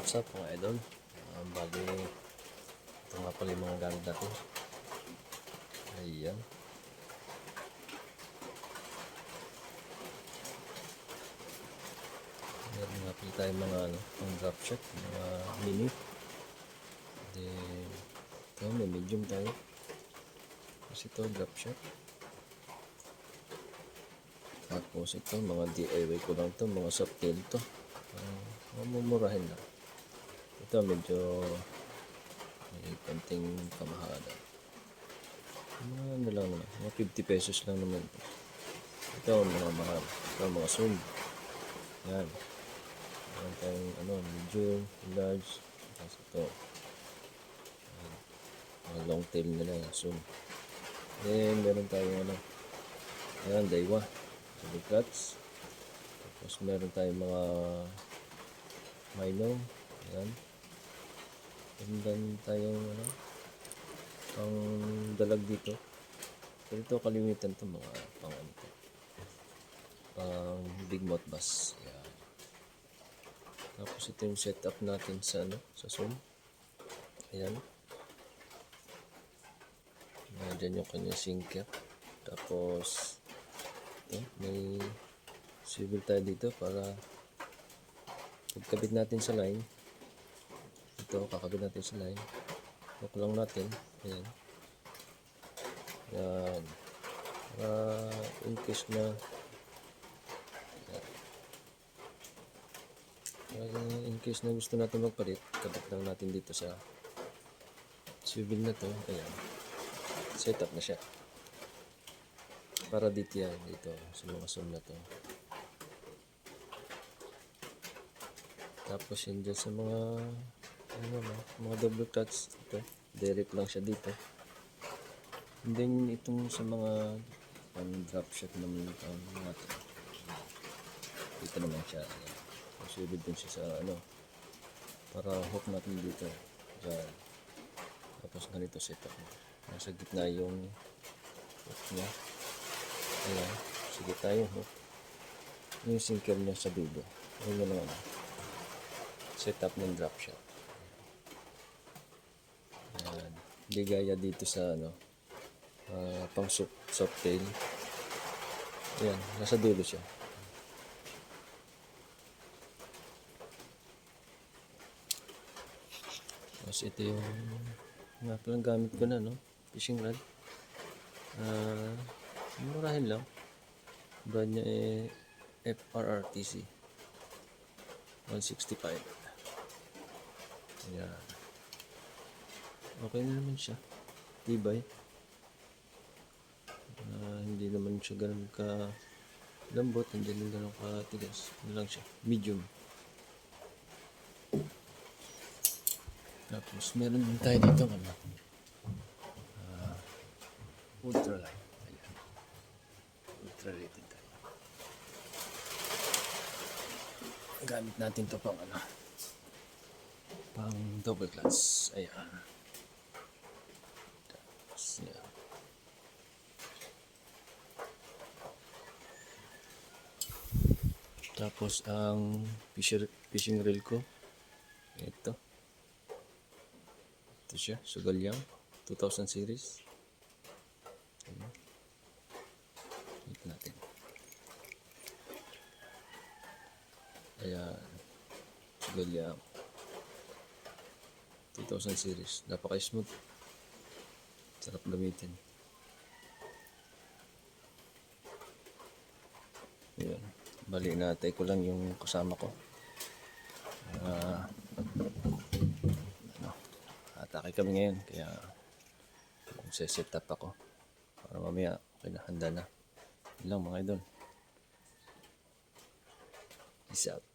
What's up mga idol? Bali, ito nga pala yung mga gamit natin. Ayan. Meron nga pala tayo mga pang drop shot, mga mini. Then, ito may medium tayo. Tapos ito drop shot. Tapos ito mga DIY ko lang ito, mga soft tail to. Mamumurahin lang. Ito medyo may konting kamahalan. Mga ano lang naman, mga 50 pesos lang naman. Ito mga mahal. Ito mga zoom. Yan. Meron tayong medium, large. Tapos ito. Yan. Mga long tail nila yung zoom. Then meron tayong ayan, Daiwa. Double clutch. Tapos meron tayong mga Mino. Ayan. Meron tayong pang dalag dito. Pero ito kalimitan to mga pang pang big mouth bass. Ayan. Tapos ito yung setup natin sa sa zoom. Ayan. Diyan yung kanyang sinker. Tapos ito, may swivel tayo dito para pagkabit natin sa line. Ito, kakabit natin sa line. Hook lang natin. Ayan. Yan. In case na in case na gusto natin magpalit, kabit lang natin dito sa swivel na to. Ayan. Setup na siya. Para dito yan. Dito sa mga zoom na to. Tapos yun dyan sa mga mga double clutch. Ito. Direct lang siya dito. And then itong sa mga drop shot naman natin. Dito naman siya. Swivel din siya sa para hook natin dito. Diyan. Tapos ganito setup. Nasa gitna yung hook niya. Ayan. Sige tayo hook. Yung sinker niya sa dulo. Ayun naman. Setup ng drop shot. Ayan. Hindi gaya dito sa pang soft tail. Ayan. Nasa dulo siya. Tapos ito yung nga palang gamit ko na fishing rod. Murahin lang. Brand niya FRRTC 165. Ayan. Okay na naman siya. Tibay. Hindi naman siya ganun ka lambot, hindi naman ganun ka tigas. Ano lang siya, medium. Tapos meron din tayo dito ultralight. Ayan. Ultra-rated tayo. Gamit natin to pang pang double clutch. Ayan. Tapos yan. Tapos ang fishing reel ko ito siya, Sugalyang 2000 series. Ito natin. Ayan, Sugalyang 2000 series. Napaka-smooth. Sarap gamitin. Ayan. Bali natay ko lang yung kasama ko. Atake kami ngayon. Kaya set up ako. Para mamaya handa na. Yun lang mga idol. Peace out.